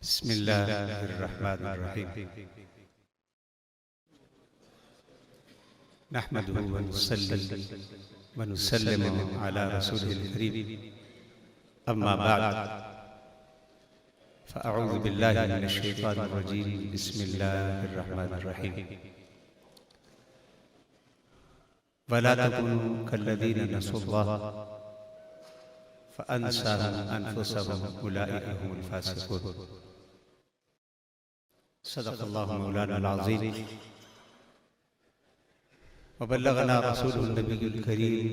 बिस्मिल्लाहिर्रहमानिर्रहीम। नहमदुहु व नुसल्ली व नुसल्लिमु अला रसूलिल करीम। अम्मा बाद फ़अऊज़ु बिल्लाहि मिनश शैतानिर रजीम। बिस्मिल्लाहिर्रहमानिर्रहीम। वला तकुनू कल्लज़ीना नसुल्लाह फ़अन्साहुम अनफुसहुम उलाइका हुमुल फ़ासिक़ून। सदक़ल्लाहु मौलाना अज़ीम व बल्लगना रसूलुहुन नबियुल करीम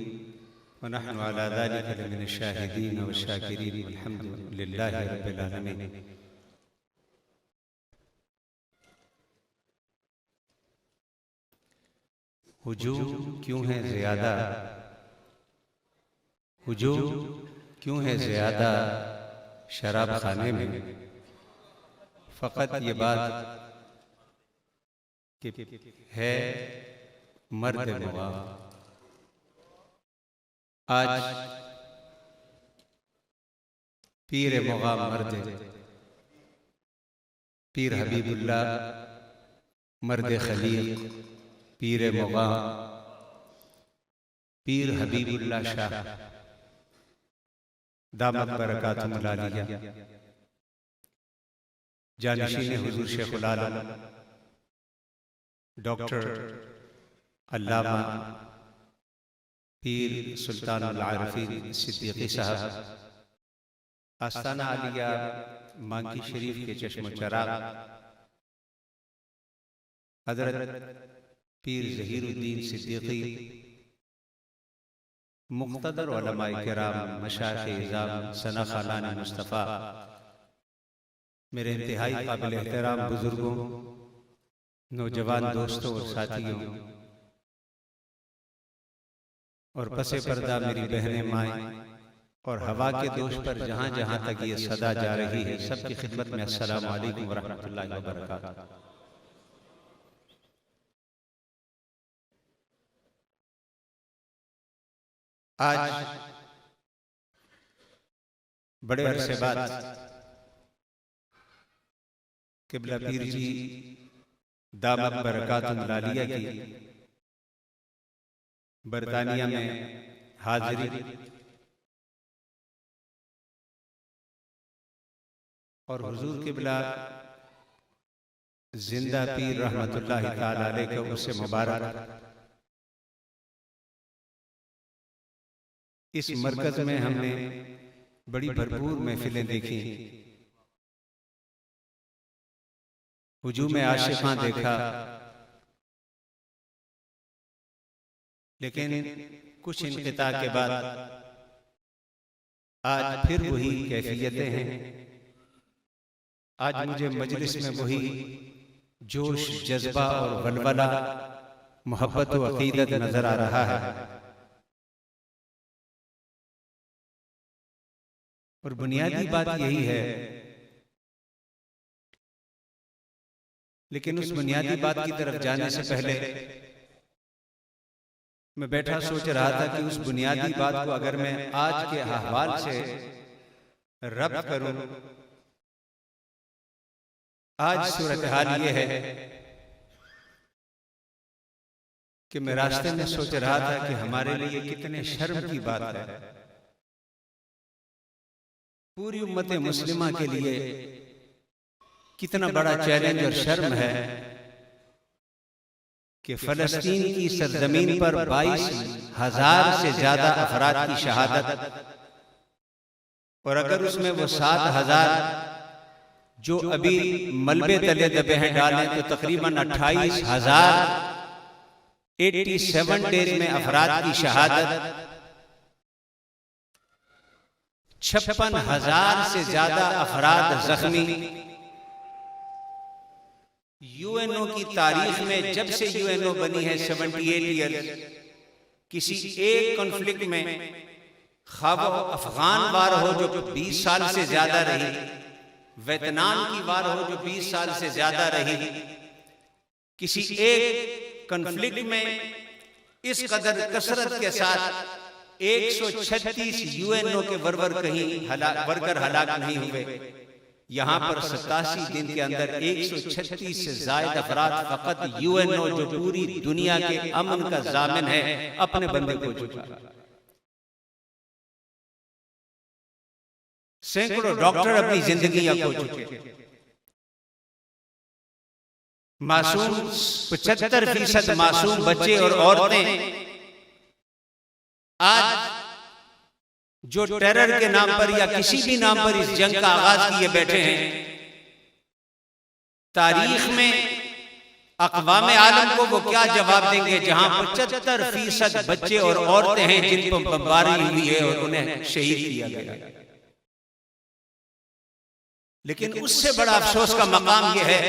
व नहनु अला ज़ालिका लमिनश शाहिदीन व शाकिरीन वल्हम्दुलिल्लाहि रब्बिल आलमीन। हुजूम क्यों है ज़्यादा, हुजूम क्यों है ज़्यादा शराब खाने में? फ़कत ये बात कि है मर्द मुआ। आज पीर मुगा मर्द, पीर हबीबुल्लाह मर्द खलीक, पीर मुगा पीर हबीबुल्लाह शाह दामत बरकातुहुल आलिया, जानशीन हुजूर शेखुल आलम डॉक्टर अल्लामा पीर सुल्तानुल आरिफीन सिद्दीकी साहब आस्ताना आलिया मांकी शरीफ के चश्म चराग हजरत पीर ज़हीरुद्दीन सिद्दीकी मुक़्तदर उलमाए किराम मशाइख़ इज़ाम सना ख़ानान मुस्तफ़ा, मेरे इंतहाई काबिल एहतराम बुजुर्गों, नौजवान दोस्तों और साथियों, और पसे पर्दा मेरी बहनें माएँ, और हवा के दोष पर जहाँ जहाँ तक ये सदा जा रही है, सबकी खिदमत में अस्सलामु अलैकुम व रहमतुल्लाहि व बरकातुहू। आज बड़े अरसे बाद क़िबला पीर जी दामत बरकातुहुल आलिया की बरतानिया में हाजिरी और हुजूर क़िबला जिंदा पीर रहमतुल्लाहि ताला अलैह का उससे मुबारक इस मरकज में हमने बड़ी भरपूर महफिलें देखी, हुजूम आशिक़ां देखा, लेकिन कुछ इनक़िता के बाद आज फिर वही कैफियतें हैं। आज मुझे मजलिस में वही जोश, जज्बा और वलवला, मोहब्बत व अक़ीदत नजर आ रहा है। और बुनियादी बात यही है, लेकिन उस बुनियादी बात की तरफ जाने से पहले मैं बैठा सोच रहा था कि उस बुनियादी बात को अगर मैं आज के अहवाल से रब्त करूं, आज सूरत हाल ये है कि मैं रास्ते में सोच रहा था कि हमारे लिए कितने शर्म की बात है, पूरी उम्मत मुस्लिमा के लिए कितना बड़ा चैलेंज और शर्म है कि फ़लस्तीन की सरजमीन पर 22,000 से ज्यादा अफराद की शहादत, और अगर उसमें वो 7,000 जो अभी मलबे तले दबे हैं डालें तो तकरीबन 28,087 डेज में अफराद की शहादत, 56,000 से ज्यादा अफराद जख्मी। यूएनओ की तारीख में जब से यूएनओ बनी है 78 ईयर्स, किसी एक कॉन्फ्लिक्ट में, खा वो अफगान वार हो जो 20 साल से ज्यादा रही, वियतनाम की वार हो जो 20 साल से ज्यादा रही, किसी एक कॉन्फ्लिक्ट में इस कदर कसरत के साथ 136 यूएनओ के वर्कर कहीं हलाक नहीं हुए। यहां पर 87 दिन के अंदर 136 से ज्यादा अफराद फकत यूएनओ जो पूरी दुनिया के अमन का जामिन है अपने बंदे को चुका। सैकड़ों डॉक्टर अपनी जिंदगियां खो चुके। मासूम 75% मासूम बच्चे और औरतें आज जो टेरर के नाम पर या किसी भी नाम पर इस जंग का आगाज किए बैठे हैं, तारीख में अक़वाम आलम को वो क्या जवाब देंगे जहां 75% बच्चे और औरतें हैं जिन पर बमबारी हुई है और उन्हें शहीद किया गया। लेकिन उससे बड़ा अफसोस का मकाम यह है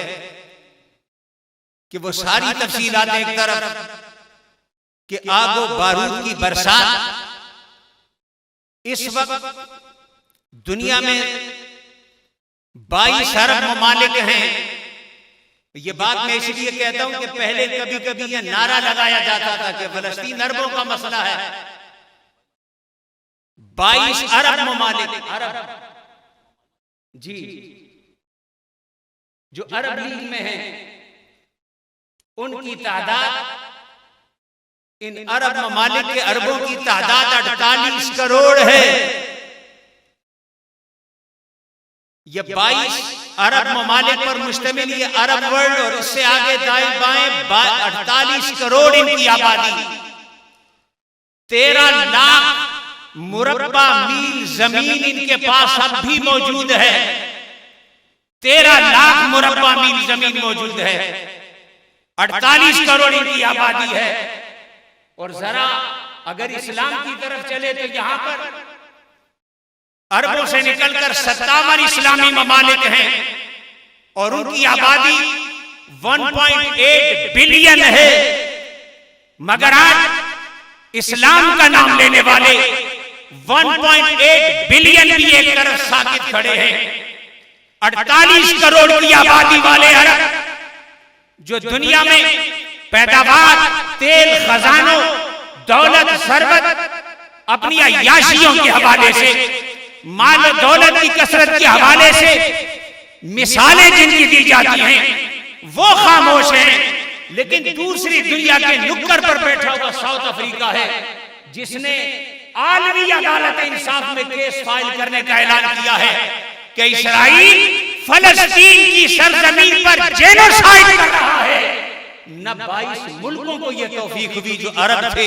कि वो सारी तफसीलात एक तरफ कि आगो बारूद की बरसात इस वक्त दुनिया में 22 अरब ममालिक हैं। ये बात मैं इसलिए कहता हूं कि पहले कभी कभी यह नारा लगाया जाता था कि फलस्तीन अरबों का मसला है। 22 अरब ममालिक, अरब जी जो अरब लीग में हैं, उनकी तादाद, इन अरब ममालिक के अरबों की तादाद 48 करोड़ है। ये 22 अरब ममालिक पर मुश्तमिल ये अरब वर्ल्ड और इससे आगे दाएं बाएं 48 करोड़ इनकी आबादी, 13 लाख मुरब्बा मील जमीन इनके पास अब भी मौजूद है। 13 लाख मुरब्बा मील जमीन मौजूद है, 48 करोड़ इनकी आबादी है। और जरा अगर इस्लाम की तरफ चले तो यहां पर अरबों से निकलकर 57 इस्लामी ममालिक हैं और उनकी आबादी 1.8 बिलियन है। मगर आज इस्लाम का नाम लेने वाले 1.8 बिलियन भी एक तरफ साकित खड़े हैं। 48 करोड़ की आबादी वाले अरब जो दुनिया में पैदावार, तेल, खजानों, दौलत, सरवत अपनी अय्याशियों के हवाले से, माल दौलत की कसरत के हवाले से मिसालें जिनकी दी जाती हैं वो खामोश हैं। लेकिन दूसरी दुनिया के नुक्कड़ पर बैठा हुआ साउथ अफ्रीका है जिसने आलमी अदालत इंसाफ में केस फाइल करने का ऐलान किया है कि इसराइल फलस्तीन की सरजमीन पर जेनोसाइड कर रहा है। न 22 मुल्कों को यह तौफीक हुई जो अरब थे,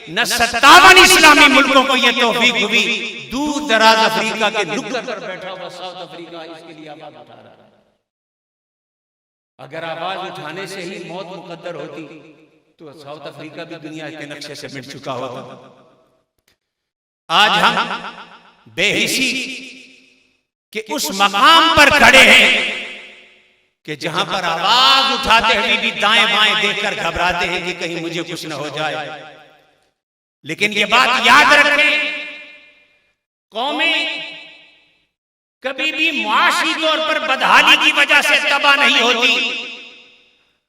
न 57 इस्लामी मुल्कों को यह तौफीक हुई। दूर दराज अफ्रीका के नुक्कड़ पर बैठा हुआ साउथ अफ्रीका इसके लिए आवाज उठा रहा है। अगर आवाज उठाने से ही मौत मुकद्दर होती तो साउथ अफ्रीका भी दुनिया के नक्शे से मिट चुका होता। आज हम बेहिसी के उस मकाम पर खड़े हैं कि जहां पर आवाज उठाते हुए भी दाएं बाएं देखकर घबराते हैं कि कहीं मुझे कुछ न हो जाए। लेकिन ये बात याद रखें, कौमें कभी भी मुआशी तौर पर बदहाली की वजह से तबाह नहीं होती।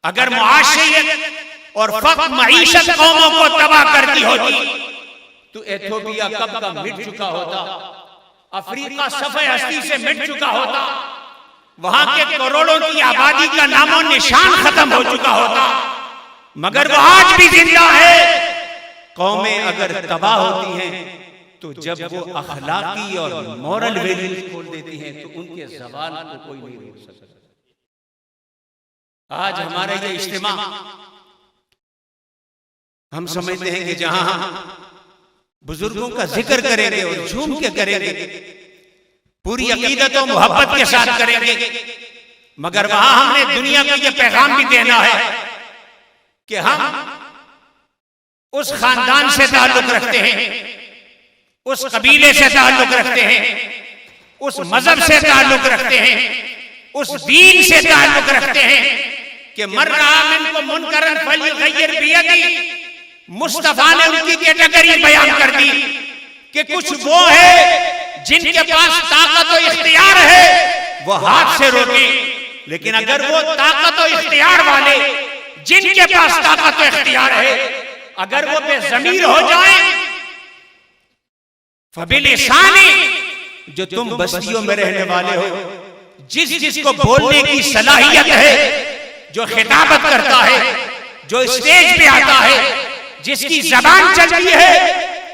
अगर मुआशियत और फक़्र मईशत कौमों को तबाह करती होती तो एथियोपिया कब का मिट चुका होता, अफ्रीका सफ़े हस्ती से मिट चुका होता, वहां के करोड़ों की आबादी का नामो निशान खत्म हो चुका होता। मगर वो आज भी जिंदा है। कौमें अगर तबाह होती हैं तो जब वो अखलाकी और मॉरल वैल्यूज खोल देती हैं तो उनके ज़वाल को कोई नहीं रोक सकता। आज हमारा ये इज्तिमा हम समझते हैं कि जहां बुजुर्गों का जिक्र करेंगे और झूम के करेंगे, पूरी अकीदत और मोहब्बत के साथ करेंगे, मगर वहां हमने दुनिया को यह पैगाम भी देना है कि हम उस खानदान से ताल्लुक रखते हैं, उस कबीले से ताल्लुक रखते हैं, उस मजहब से ताल्लुक रखते हैं, उस दीन से ताल्लुक रखते हैं कि मर रहा मिनको मुनकरन फलयुगय्यर बियदी। मुस्तफा ने उनकी कैटेगरी बयान कर दी कि कुछ वो है जिनके पास ताकत और इख्तियार है वो हाथ से रोके, लेकिन अगर वो ताकत और इख्तियार वाले जिनके पास ताकत और इख्तियार है अगर वो बेज़मीर हो जाए फबिलिसानी, जो तुम बस्तियों में रहने वाले हो, जिसको बोलने की सलाहियत है, जो खिताबत करता है, जो स्टेज पे आता है, जिसकी जबान चलती है,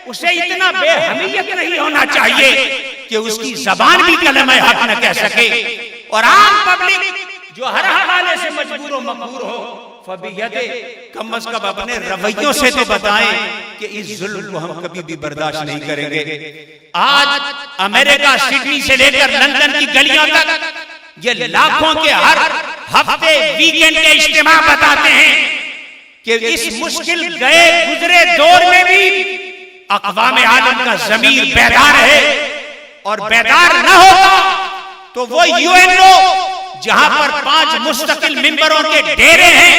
उसे इतना बेहमियत नहीं होना चाहिए कि उसकी जबान भी कलम हक न कह सके। और आम पब्लिक जो हर हवाले से मजबूर हो मकबूर हो, फबियदे, कम अज कम अपने रवैयों से तो बताएं कि इस जुल्म को हम कभी भी बर्दाश्त नहीं करेंगे। आज अमेरिका सिडनी से लेकर लंदन की गलियों तक ये लाखों के हर हफ्ते वीकेंड के इज्तिमा बताते हैं कि इस मुश्किल गए गुजरे दौर में भी अक़वाम आलम का ज़मीर बेदार है, और बेदार न होता तो वो यूएनओ जहां पर 5 मुस्तकिल मेंबरों के डेरे हैं,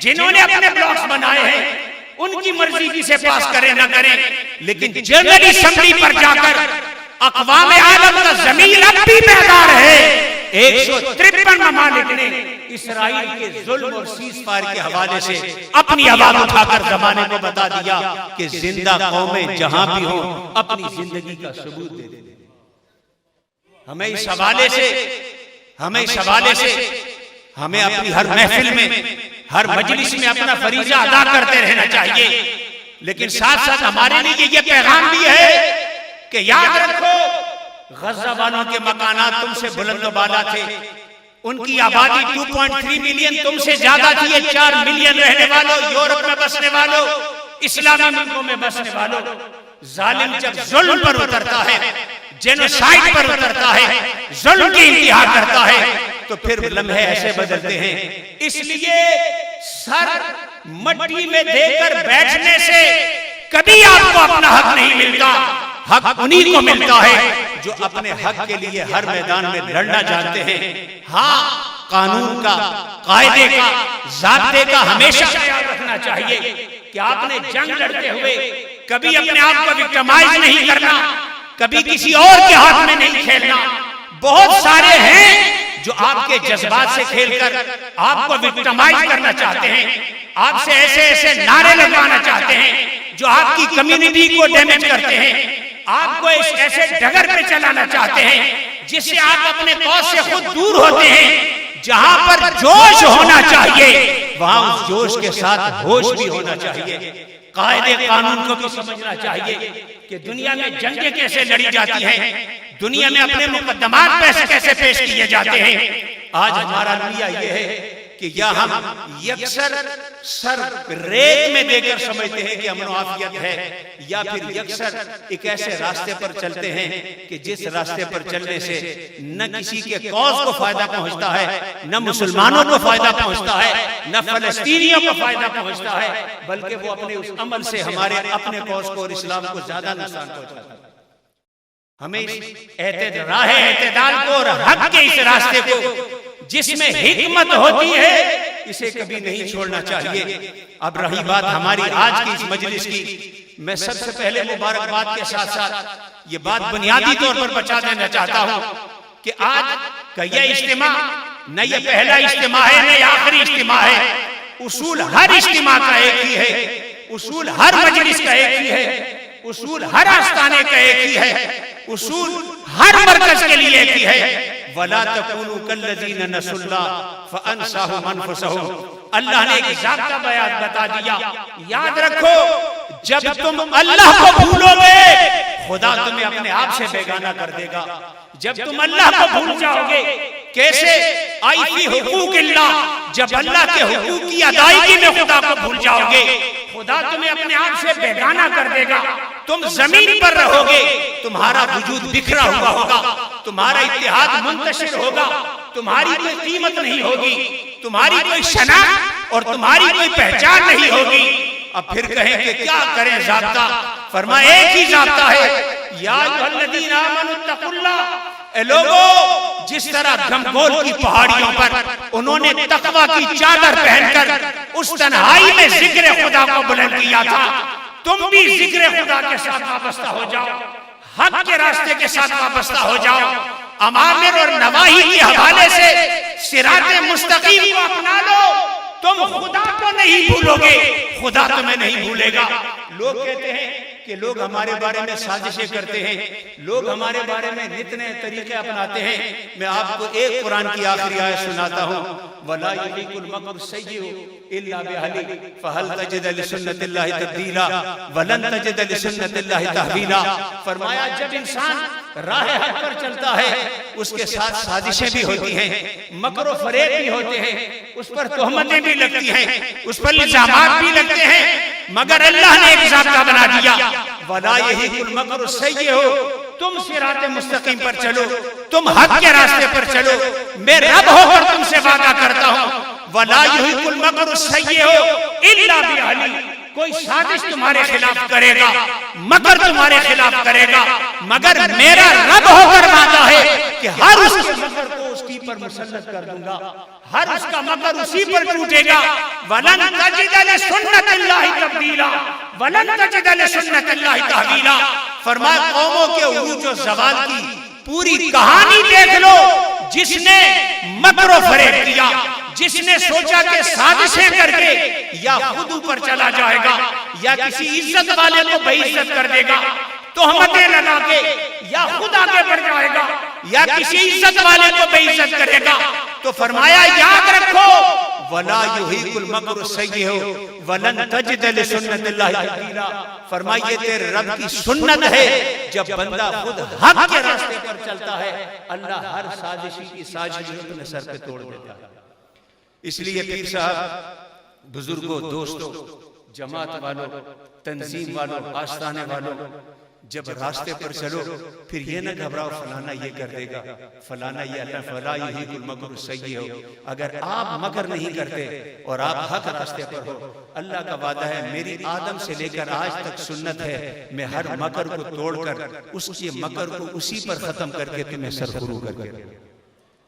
जिन्होंने अपने ब्लॉक्स बनाए हैं, उनकी मर्जी जिसे पास करें न करें, लेकिन जनरल असेंबली पर जाकर अक़वाम आलम का ज़मीर अब भी बेदार है। 153 ममालिक ने इसराइल के जुल्म और सीज़फायर के हवाले से अपनी आवाज उठाकर जमाने को बता दिया कि जिंदा कौमें जहां भी हो अपनी जिंदगी का सबूत दे दें। हमें इस हवाले से हमें अपनी हर महफिल में, हर मजलिस में अपना फरीजा अदा करते रहना चाहिए। लेकिन साथ साथ हमारे लिए ये पैगाम भी है कि याद रखो, गज़ा वालों के मकानात तुमसे बुलंद बाला थे, उनकी आबादी 2.3 मिलियन तुमसे ज्यादा थी। 4 मिलियन रहने वालों, यूरोप में बसने वालों, इस्लामी मुल्कों में बसने वालों, जालिम जब जुल्म पर उतरता है, जेनोसाइड पर उतरता है, जुल्म की इंतहा करता है, तो फिर लम्हे ऐसे बदलते हैं। इसलिए सर मट्टी में देकर बैठने से कभी आपको अपना हक नहीं मिलता। हक उन्हीं को मिलता है जो अपने हक के लिए हर मैदान में लड़ना जानते हैं। हाँ, कानून का, कायदे का, ज़ाब्ते का हमेशा ख्याल रखना चाहिए कि आपने जंग लड़ते हुए कभी अपने आप को विक्टिमाइज नहीं करना, कभी किसी और के हाथ में नहीं खेलना। बहुत सारे हैं जो आपके जज्बात से खेलकर आपको विक्टिमाइज करना चाहते हैं, आपसे ऐसे ऐसे नारे लगवाना चाहते हैं जो आपकी कम्युनिटी को डैमेज करते हैं, आपको ऐसे डगर पे चलाना चाहते हैं जिससे आप अपने कौस से खुद दूर होते हैं। जहां पर जोश होना चाहिए वहां उस जोश के साथ होश भी होना चाहिए। कायदे कानून को भी समझना चाहिए कि दुनिया में जंगें कैसे लड़ी जाती हैं, दुनिया में अपने मुकद्दमात कैसे पेश किए जाते हैं। आज हमारा रवैया ये है कि या हम यकसर सर रेत में देकर समझते हैं कि अमन आफियत है, या फिर यकसर एक ऐसे रास्ते पर चलते हैं कि जिस रास्ते पर चलने से न किसी के कौस को फायदा पहुंचता है, न मुसलमानों को फायदा पहुंचता है, न फलस्तीनियों को फायदा पहुंचता है, बल्कि वो अपने उस अमल से हमारे अपने कौस को और इस्लाम को ज्यादा नुकसान पहुंचाता है। हमें राह एतदाल को और हक के इस रास्ते को जिसमें हिकमत होती है, इसे कभी नहीं छोड़ना चाहिए। अब रही बात हमारी आज की इस मजलिस की, मैं सबसे पहले मुबारकबाद के साथ साथ ये बात बुनियादी तौर पर बचा देना चाहता हूं कि आज का यह इज्तिमा न ये पहला इज्तिमा है न आखिरी इज्तिमा है। उसूल हर इज्तिमा का एक ही है, उसूल हर मजलिस का एक ही है, उसूल हर आस्ताने का एक ही है, उसूल हर मरकज के लिए एक ही है। वला तकूनु कल्लज़ीना नसुल्लाह फअनसाहुम अनफुसहुम। अल्लाह ने एक ज़ाब्ता बयान बता दिया, याद रखो जब तुम अल्लाह को भूलोगे खुदा तुम्हें अपने आप से बेगाना कर देगा। जब तुम अल्लाह को भूल जाओगे, कैसे आई फी हुकूकिल्लाह, जब अल्लाह के हुकूक की अदायगी में खुदा को भूल जाओगे, खुदा तुम्हें अपने आप से बेगाना कर देगा। तुम जमीन पर रहोगे, तुम्हारा वजूद बिखरा हुआ होगा, तुम्हारा इत्तेहाद मुंतशिर होगा, तुम्हारी कोई कीमत नहीं होगी, तुम्हारी कोई शनाख्त और तुम्हारी कोई पहचान नहीं होगी। अब फिर कहें कि क्या करें ज़ाब्ता? फरमाया एक ही ज़ाब्ता है, या अय्युहल्लज़ीना आमनुत्तकुल्लाह। ए लोगों, जिस तरह गमगोल की पहाड़ियों पर उन्होंने तकवा की चादर पहनकर उस तन्हाई में जिक्र खुदा को बुलंद किया था, तुम भी जिक्र खुदा के साथ वाबस्ता हो जाओ, हक के रास्ते के साथ वाबस्ता हो जाओ, अमामिर और नवाही के हवाले से सिराते मुस्तकीम को अपना लो, तुम खुदा को नहीं भूलोगे, खुदा तुम्हें नहीं भूलेगा। लोग कहते हैं कि लोग हमारे बारे में साजिशें करते हैं, लोग हमारे बारे में नित नए तरीके अपनाते हैं। मैं आपको एक कुरान की आखिरी आयत सुनाता हूँ, वला युहिकुल मक्र सय्यु इल्ला बिअहली फहल तजिद लिसुन्नतिल्लाहि तब्दीला वलन तजिद लिसुन्नतिल्लाहि तहवीला। फरमाया जब इंसान राह हक पर चलता है उसके साथ साजिशें भी होती हैं, मकर फरेब भी होते हैं, उस पर तोहमतें भी लगती हैं, उस पर इल्जामात भी लगते हैं, मगर अल्लाह ने एक ज़ाब्ता बना दिया, वला यहीकुल मक्र सय्यु, तुम सिराते मुस्तकीम पर चलो, तुम हक के रास्ते पर चलो, मैं रब होकर तुमसे वादा करता हूँ, वला यहीकुल मक्र सय्यु इल्ला बिअहली, कोई साजिश तुम्हारे खिलाफ करेगा, मगर तुम्हारे खिलाफ करेगा, मगर मेरा रब होकर वादा है कि हर उसके मगर को उसकी पर मुसल्लत कर दूंगा, हर उसका मगर उसी पर टूटेगा। वलन तजिद लिसुन्नतिल्लाहि तब्दीला वलन तजिद लिसुन्नतिल्लाहि तहवीला। फरमाया कौमों के उरूज और ज़वाल की पूरी कहानी देख लो, जिसने मकर फरेब किया, जिसने सोचा कि साजिशें करके या खुद ऊपर चला जाएगा या किसी इज्जत वाले को बेइज्जत कर देगा, तोहमतें लगा के या खुद आगे बढ़ जाएगा या किसी इज्जत वाले को बेइज्जत करेगा, तो फरमाया याद रखो, वला युहीकुल मक्र सय्यु वलन तजिद लिसुन्नतिल्लाहि तब्दीला। फरमाइए तेरे रब की सुन्नत है, जब बंदा खुद हक के रास्ते पर चलता है, अल्लाह हर साजिशी की साजिश अपने सर पे तोड़ देता है। इसलिए पीर साहब, बुजुर्गों, दोस्तों, जमात वालों, तंजीम वालों, आस्थाने वालों, जब रास्ते पर चलो फिर ये ना घबराओ फलाना ये कर देगा, फलाना ये अल्लाह फला यहीकुल मक्र सय्यु। अगर आप मगर नहीं करते और आप हक रास्ते पर हो, अल्लाह का वादा है, मेरी आदम से लेकर आज तक सुन्नत है, मैं हर मकर को तोड़कर उसके मकर को उसी पर खत्म करके तुम्हें सरखुरू करके,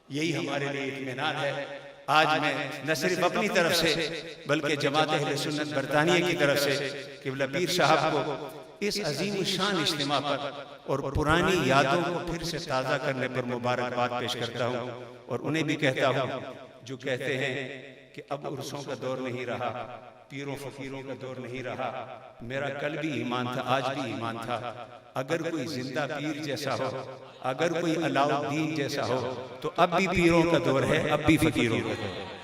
यही हमारे लिए इत्मीनान है। आज मैं न सिर्फ अपनी तरफ से बल्कि जमात अहले सुन्नत बरतानिया की तरफ से क़िबला पीर साहब को इस अजीम शान इज्तिमा पर और पुरानी यादों को फिर से ताज़ा करने पर मुबारकबाद पेश करता हूँ। और उन्हें भी कहता हूँ जो कहते हैं कि अब उर्सों का दौर नहीं रहा, पीरों फकीरों का दौर नहीं रहा, मेरा कल भी ईमान था, आज भी ईमान था। अगर कोई जिंदा पीर जैसा हो, अगर कोई अलाउद्दीन जैसा हो, तो अब भी पीरों का दौर है, अब भी फकीरों का दौर है।